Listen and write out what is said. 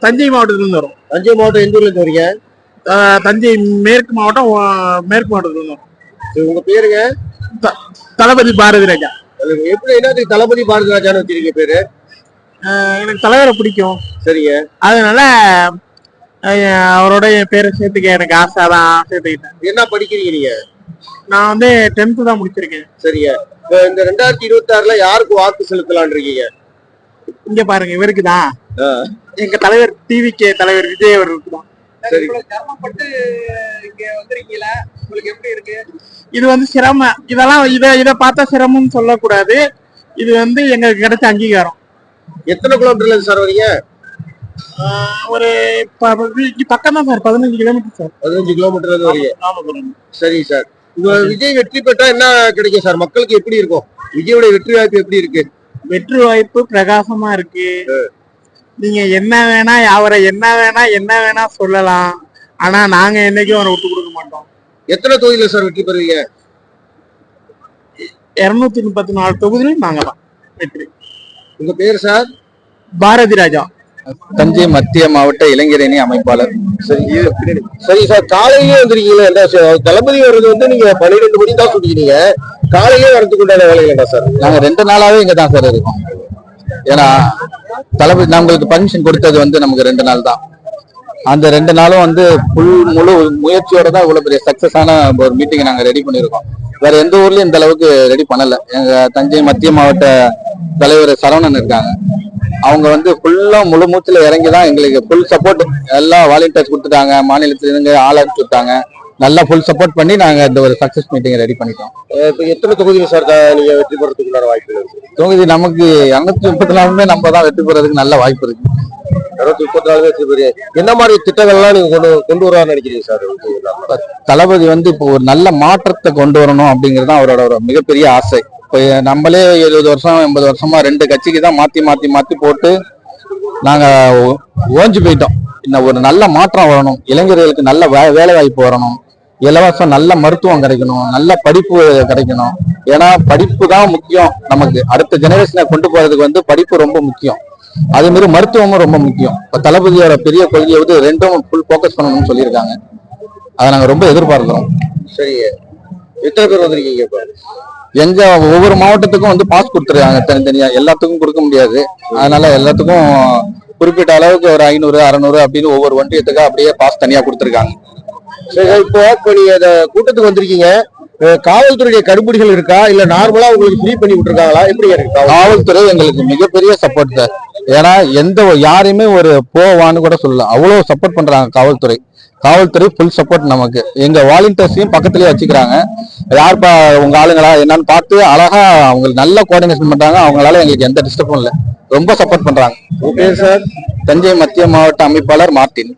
தஞ்சை மாவட்டத்திலிருந்து வரும். தஞ்சை மாவட்டம் எந்த ஊர்ல இருந்து வரீங்க? தஞ்சை மேற்கு மாவட்டம், மேற்கு மாவட்டத்திலிருந்து வரும். உங்க பேருங்க? தளபதி பாரதி ராஜா. எப்படி என்னத்துக்கு தளபதி பாரதி ராஜான்னு வச்சிருக்கீங்க பேரு? எனக்கு தலைவரை பிடிக்கும். சரிங்க. அதனால அவரோட என் பேரை சேர்த்துக்க எனக்கு ஆசை தான் சேர்த்துக்கிட்டேன். என்ன படிக்கிறீங்க நீங்க? நான் வந்து 10th தான் முடிச்சிருக்கேன். சரிங்க. இந்த 2026ல யாருக்கு வாக்கு செலுத்தலான் இருக்கீங்க? இங்க பாருங்க, இவருக்கு தான். எங்க தலைவர் டிவிகே தலைவர் விஜய் அவர்களுக்கு தான். உங்களுக்கு எப்படி இருக்கு? இது வந்து சிரமம். இதெல்லாம் இதை பார்த்தா சிரமம்னு சொல்லக்கூடாது. இது வந்து எங்களுக்கு கிடைச்ச அங்கீகாரம். எத்தனை கிலோமீட்டர்ல சார் வரீங்க? ஒரு பக்கம் தான் சார், 15 கிலோமீட்டர் சார். 15 கிலோமீட்டர்ல இருந்து வரீங்க. சரி சார். விஜய் வெற்றி பெற்றா என்ன கிடைக்கும் சார்? மக்களுக்கு எப்படி இருக்கும்? விஜயோட வெற்றி வாய்ப்பு எப்படி இருக்கு? வெற்றி வாய்ப்பு பிரகாசமா இருக்கு. நீங்க என்ன வேணா அவரை என்ன வேணா சொல்லலாம். ஆனா நாங்க என்னைக்கும் அவரை விட்டு கொடுக்க மாட்டோம். எத்தனை தொகுதியில சார் வெற்றி பெறுவீங்க? 234 தொகுதியிலும் நாங்க தான் வெற்றி. உங்க பேர் சார்? பாரதி ராஜா. தஞ்சை மத்திய மாவட்ட இளைஞரணி அமைப்பாளர். சரி சார், காலையிலே வந்திருக்கீங்களா? தளபதி வர்றது வந்து நீங்க 12 மணி தான் சொல்லிக்கிறீங்க. காலையிலே வரதுக்கு உண்டான வேலைகள் என்ன சார்? நாங்க 2 நாளாவே இங்க தான் சார் இருக்கோம். ஏன்னா தளபதி நம்மளுக்கு பர்மிஷன் கொடுத்தது வந்து நமக்கு 2 நாள் தான். அந்த 2 நாளும் வந்து முழு முயற்சியோட தான் இவ்வளவு பெரிய சக்சஸான ஒரு மீட்டிங் நாங்க ரெடி பண்ணிருக்கோம். வேற எந்த ஊர்லயும் இந்த அளவுக்கு ரெடி பண்ணல. எங்க தஞ்சை மத்திய மாவட்ட தலைவர் சரவணன் இருக்காங்க. அவங்க வந்து ஃபுல்லா முழு மூச்சுல இறங்கிதான் எங்களுக்கு ஃபுல் சப்போர்ட். எல்லா வாலண்டியர்ஸ் கொடுத்துட்டாங்க. மாநிலத்திலிருந்து ஆள் அனுப்பிச்சு விட்டாங்க. நல்லா ஃபுல் சப்போர்ட் பண்ணி நாங்க இந்த ஒரு சக்சஸ் மீட்டிங் ரெடி பண்ணிட்டோம். இப்போ எத்தனை தொகுதி சார் நீங்க வெற்றி பெறதுக்குள்ள வாய்ப்பு இருக்கு? தொகுதி நமக்கு 234 நம்ம தான் வெற்றி பெறதுக்கு நல்ல வாய்ப்பு இருக்கு. 234 வெற்றி பெரிய என்ன மாதிரி திட்டங்கள்லாம் நீங்க கொண்டு வரலாம்னு நினைக்கிறீங்க சார்? தளபதி வந்து இப்போ ஒரு நல்ல மாற்றத்தை கொண்டு வரணும் அப்படிங்கிறது தான் அவரோட ஒரு மிகப்பெரிய ஆசை. இப்போ நம்மளே 70 வருஷம் 80 வருஷமா 2 கட்சிக்கு தான் மாத்தி போட்டு நாங்க ஓஞ்சு போயிட்டோம். இன்னும் ஒரு நல்ல மாற்றம் வரணும். இளைஞர்களுக்கு நல்ல வேலை வாய்ப்பு வரணும். இலவசம் நல்ல மருத்துவம் கிடைக்கணும். நல்ல படிப்பு கிடைக்கணும். ஏன்னா படிப்பு தான் முக்கியம். நமக்கு அடுத்த ஜெனரேஷனை கொண்டு போறதுக்கு வந்து படிப்பு ரொம்ப முக்கியம். அதே மாதிரி மருத்துவமும் ரொம்ப முக்கியம். இப்ப தளபதியோட பெரிய கொள்கையை வந்து 2ம் ஃபுல் போக்கஸ் பண்ணணும்னு சொல்லியிருக்காங்க. அதை நாங்க ரொம்ப எதிர்பார்க்கிறோம். சரி, எத்தனை பேர் வந்திருக்கீங்க? இப்ப எங்க ஒவ்வொரு மாவட்டத்துக்கும் வந்து பாஸ் கொடுத்துருக்காங்க தனித்தனியா. எல்லாத்துக்கும் கொடுக்க முடியாது. அதனால எல்லாத்துக்கும் குறிப்பிட்ட அளவுக்கு ஒரு 500 600 அப்படின்னு ஒவ்வொரு ஒன்றியத்துக்கு அப்படியே பாஸ் தனியா கொடுத்துருக்காங்க. சரி, இப்போ நீங்க கூட்டத்துக்கு வந்திருக்கீங்க. காவல்துறையுடைய கடுபிடிகள் இருக்கா இல்ல நார்மலா உங்களுக்கு ஃப்ரீ பண்ணி விட்டுருக்காங்களா? எப்படி இருக்கு? காவல்துறை எங்களுக்கு மிகப்பெரிய சப்போர்ட் சார். ஏன்னா யாரையுமே ஒரு போவான்னு கூட சொல்லல. அவ்வளவு சப்போர்ட் பண்றாங்க காவல்துறை. ஃபுல் சப்போர்ட் நமக்கு. எங்க வாலண்டியர்ஸையும் பக்கத்துலயே வச்சுக்கிறாங்க. யார்ப்பா உங்க ஆளுங்களா என்னன்னு பார்த்து அழகா அவங்களுக்கு நல்ல கோஆர்டினேஷன் பண்றாங்க. அவங்களால எங்களுக்கு எந்த டிஸ்டர்பும் இல்லை. ரொம்ப சப்போர்ட் பண்றாங்க. Okay sir. தஞ்சை மத்திய மாவட்ட அமைப்பாளர் மார்ட்டின்.